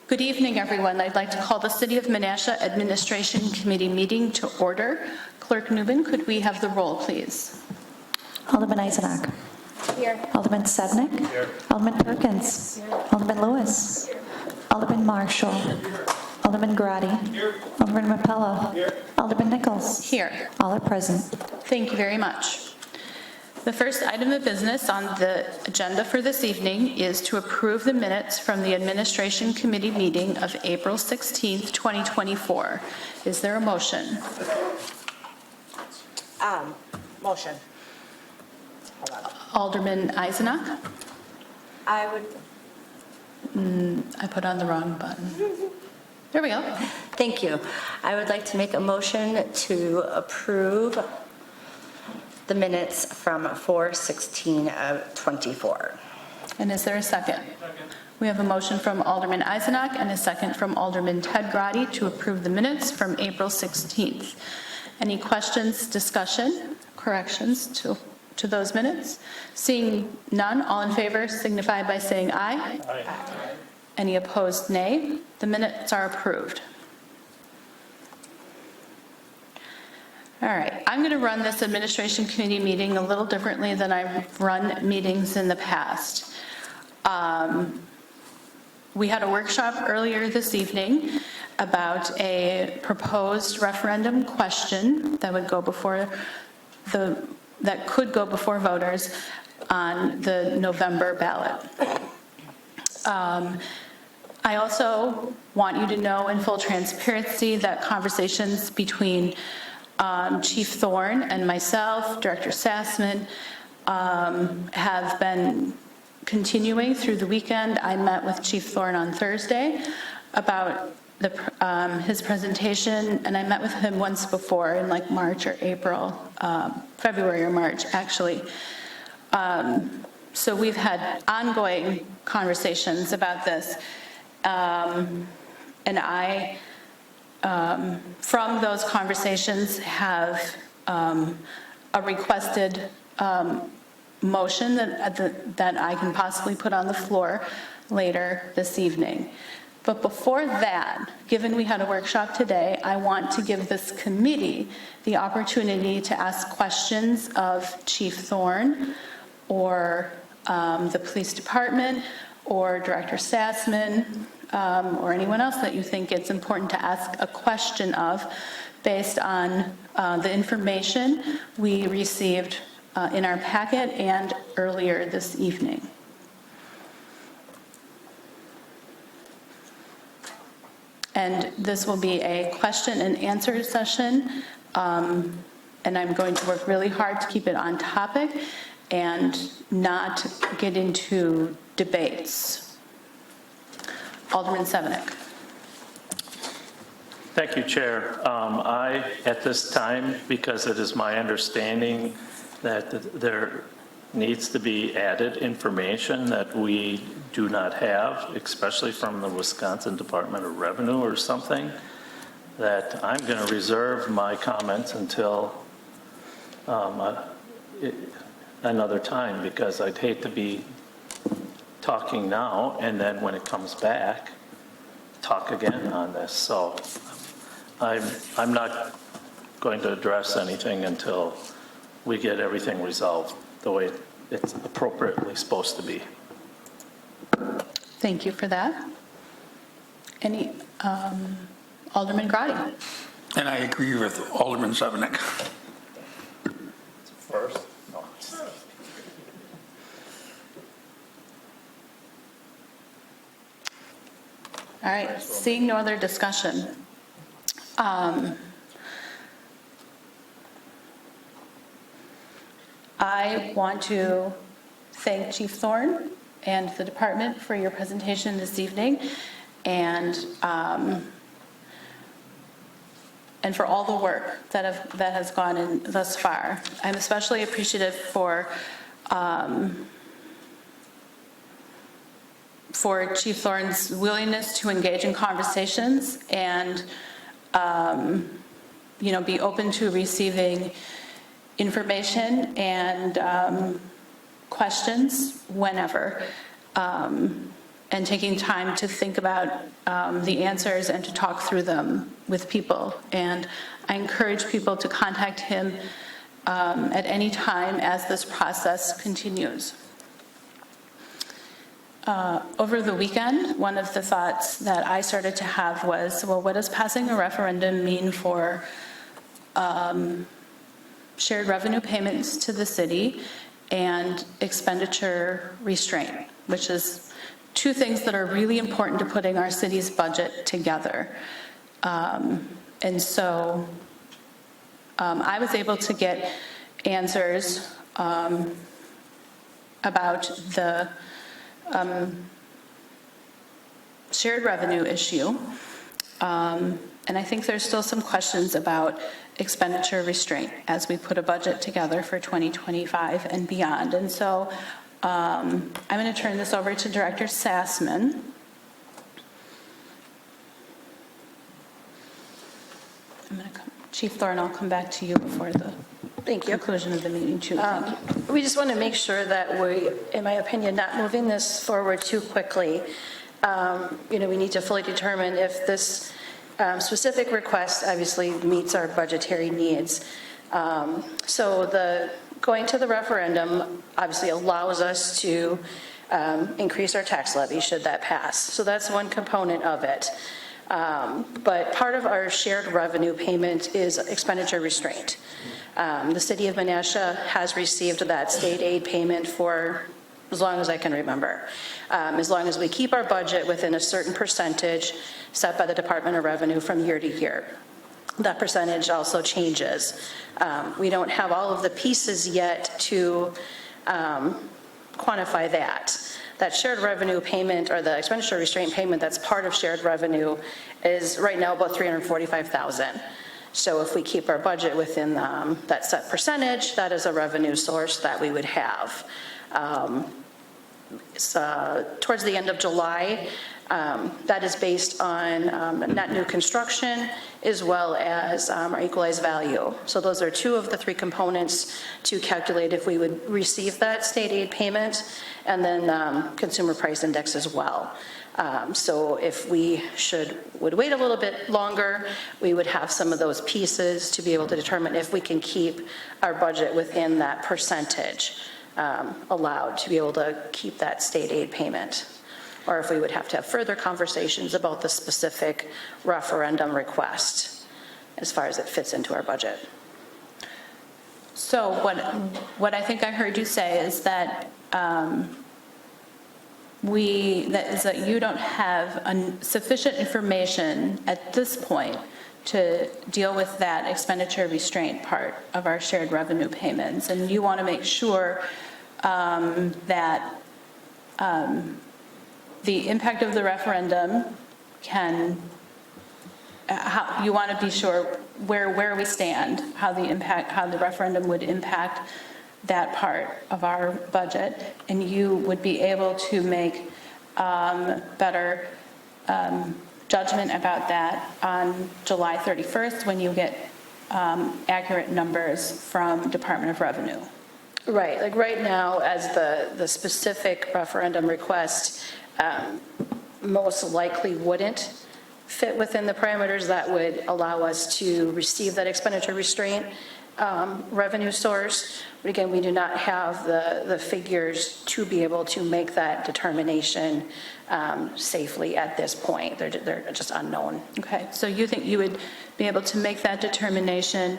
Good evening, everyone. I'd like to call the City of Menasha Administration Committee meeting to order. Clerk Newman, could we have the roll, please? Alderman Eisenach. Here. Alderman Sednick. Here. Alderman Perkins. Here. Alderman Lewis. Here. Alderman Marshall. Here. Alderman Grady. Here. Alderman Rapella. Here. Alderman Nichols. Here. All are present. Thank you very much. The first item of business on the agenda for this evening is to approve the minutes from the Administration Committee meeting of April 16th, 2024. Is there a motion? Motion. Alderman Eisenach? I would. I put on the wrong button. There we go. Thank you. I would like to make a motion to approve the minutes from 4/16 of 24. And is there a second? We have a motion from Alderman Eisenach and a second from Alderman Ted Grady to approve the minutes from April 16th. Any questions, discussion, corrections to those minutes? Seeing none, all in favor signify by saying aye. Aye. Any opposed, nay. The minutes are approved. All right, I'm going to run this Administration Committee meeting a little differently than I've run meetings in the past. We had a workshop earlier this evening about a proposed referendum question that would go before that could go before voters on the November ballot. I also want you to know in full transparency that conversations between Chief Thorne and myself, Director Sassman, have been continuing through the weekend. I met with Chief Thorne on Thursday about his presentation, and I met with him once before in like March or April, February or March, actually. So we've had ongoing conversations about this, and I, from those conversations, have a requested motion that I can possibly put on the floor later this evening. But before that, given we had a workshop today, I want to give this committee the opportunity to ask questions of Chief Thorne or the police department or Director Sassman or anyone else that you think it's important to ask a question of based on the information we received in our packet and earlier this evening. And this will be a question and answer session, and I'm going to work really hard to keep it on topic and not get into debates. Alderman Sevenik. Thank you, Chair. I, at this time, because it is my understanding that there needs to be added information that we do not have, especially from the Wisconsin Department of Revenue or something, that I'm going to reserve my comments until another time, because I'd hate to be talking now and then when it comes back, talk again on this. So I'm not going to address anything until we get everything resolved the way it's appropriately supposed to be. Thank you for that. Any, Alderman Grady. And I agree with Alderman Sevenik. First? No. All right, seeing no other discussion. I want to thank Chief Thorne and the department for your presentation this evening, and for all the work that has gone in thus far. I'm especially appreciative for Chief Thorne's willingness to engage in conversations and be open to receiving information and questions whenever. And and taking time to think about the answers and to talk through them with people. And I encourage people to contact him at any time as this process continues. Over the weekend, one of the thoughts that I started to have was, well, what does passing a referendum mean for shared revenue payments to the city and expenditure restraint, which is two things that are really important to putting our city's budget together. And so I was able to get answers about the shared revenue issue. And I think there's still some questions about expenditure restraint as we put a budget together for 2025 and beyond. And so I'm going to turn this over to Director Sassman. Chief Thorne, I'll come back to you before the Thank you. conclusion of the meeting too. Thank you. We just want to make sure that we, in my opinion, not moving this forward too quickly. We need to fully determine if this specific request obviously meets our budgetary needs. So going to the referendum obviously allows us to increase our tax levy should that pass. So that's one component of it. But part of our shared revenue payment is expenditure restraint. The city of Menasha has received that state aid payment for as long as I can remember. As long as we keep our budget within a certain percentage set by the Department of Revenue from year to year. That percentage also changes. We don't have all of the pieces yet to quantify that. That shared revenue payment or the expenditure restraint payment that's part of shared revenue is right now about $345,000. So if we keep our budget within that set percentage, that is a revenue source that we would have. Towards the end of July, that is based on net new construction as well as our equalized value. So those are two of the three components to calculate if we would receive that state aid payment, and then consumer price index as well. So if we would wait a little bit longer, we would have some of those pieces to be able to determine if we can keep our budget within that percentage allowed to be able to keep that state aid payment, or if we would have to have further conversations about the specific referendum request as far as it fits into our budget. So what I think I heard you say is that that you don't have sufficient information at this point to deal with that expenditure restraint part of our shared revenue payments, and you want to make sure that the impact of the referendum you want to be sure where we stand, how the referendum would impact that part of our budget, and you would be able to make better judgment about that on July 31st when you get accurate numbers from Department of Revenue. Right, like right now, as the specific referendum request most likely wouldn't fit within the parameters that would allow us to receive that expenditure restraint revenue source. But again, we do not have the figures to be able to make that determination safely at this point. They're just unknown. Okay, so you think you would be able to make that determination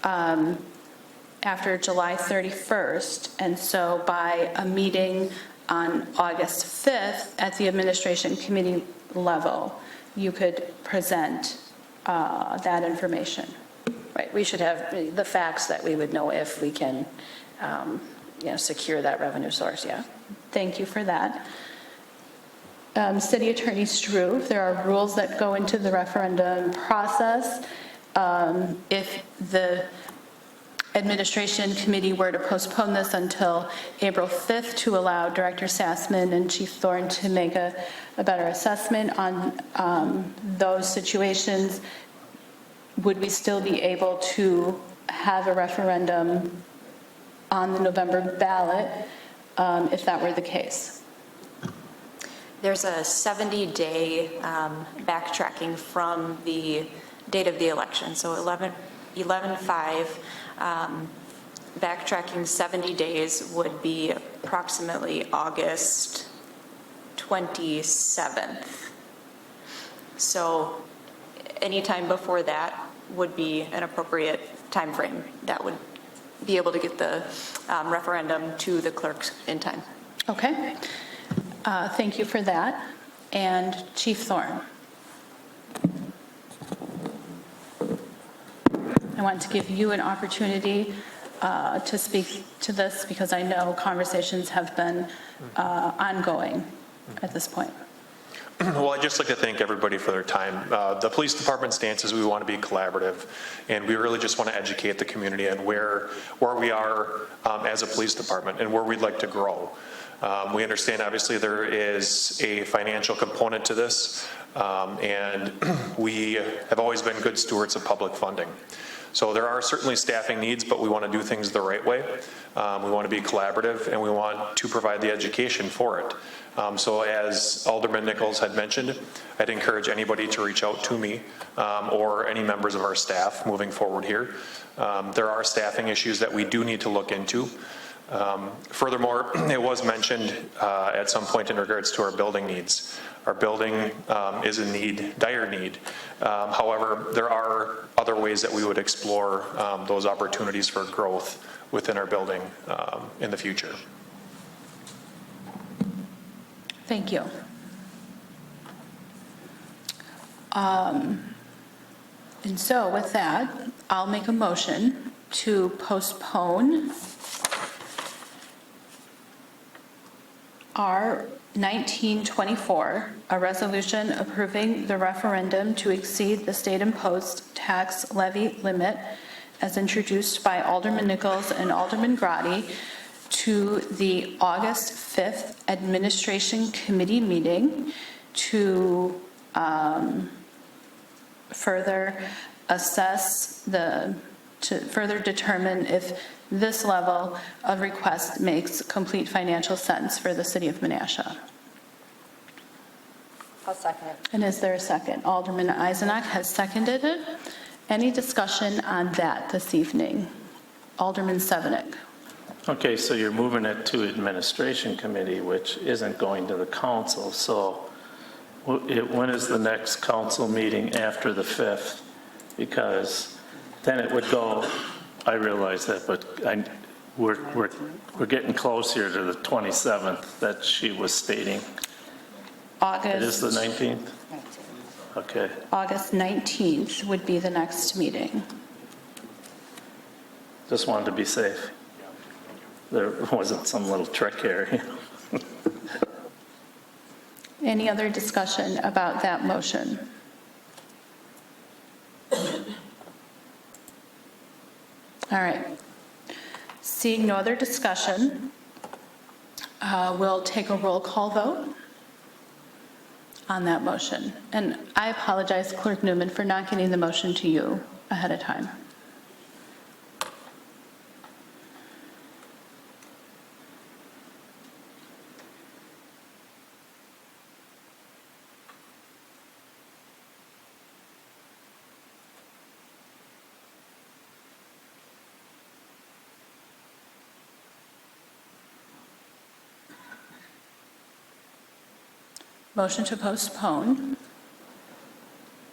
after July 31st, and so by a meeting on August 5th at the administration committee level, you could present that information. Right, we should have the facts that we would know if we can secure that revenue source, yeah. Thank you for that. City Attorney Struve, there are rules that go into the referendum process. If the administration committee were to postpone this until April 5th to allow Director Sassman and Chief Thorne to make a better assessment on those situations, would we still be able to have a referendum on the November ballot if that were the case? There's a 70-day backtracking from the date of the election, so 11/5, backtracking 70 days would be approximately August 27th. So anytime before that would be an appropriate timeframe that would be able to get the referendum to the clerks in time. Okay. Thank you for that. And Chief Thorne. I want to give you an opportunity to speak to this because I know conversations have been ongoing at this point. Well, I'd just like to thank everybody for their time. The police department stance is we want to be collaborative, and we really just want to educate the community on where we are as a police department and where we'd like to grow. We understand, obviously, there is a financial component to this, and we have always been good stewards of public funding. So there are certainly staffing needs, but we want to do things the right way. We want to be collaborative, and we want to provide the education for it. So as Alderman Nichols had mentioned, I'd encourage anybody to reach out to me or any members of our staff moving forward here. There are staffing issues that we do need to look into. Furthermore, it was mentioned at some point in regards to our building needs. Our building is in need, dire need. However, there are other ways that we would explore those opportunities for growth within our building in the future. Thank you. And so with that, I'll make a motion to postpone R 1924, a resolution approving the referendum to exceed the state-imposed tax levy limit as introduced by Alderman Nichols and Alderman Grotti, to the August 5th Administration Committee meeting to further assess to further determine if this level of request makes complete financial sense for the city of Menasha. I'll second it. And is there a second? Alderman Eisenach has seconded it. Any discussion on that this evening? Alderman Severnick. Okay, so you're moving it to administration committee, which isn't going to the council. So when is the next council meeting after the 5th? Because then it would go, I realize that, but we're getting close here to the 27th that she was stating. It is the 19th? Okay. August 19th would be the next meeting. Just wanted to be safe. There wasn't some little trick here. Any other discussion about that motion? All right. Seeing no other discussion, we'll take a roll call vote on that motion. And I apologize, Clerk Newman, for not getting the motion to you ahead of time. Motion to postpone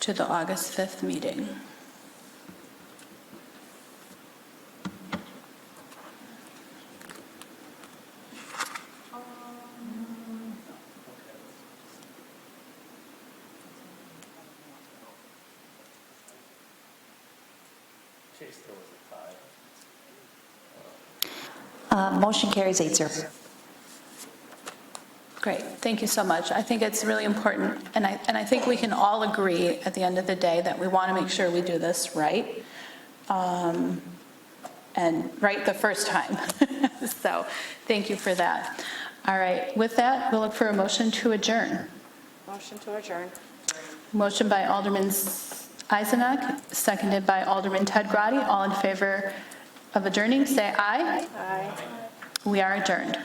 to the August 5th meeting. Motion carries 8-0. Great, thank you so much. I think it's really important, and I think we can all agree at the end of the day that we want to make sure we do this right, and right the first time. So thank you for that. All right, with that, we'll look for a motion to adjourn. Motion to adjourn. Motion by Alderman Eisenach, seconded by Alderman Ted Grotti. All in favor of adjourning, say aye. Aye. We are adjourned.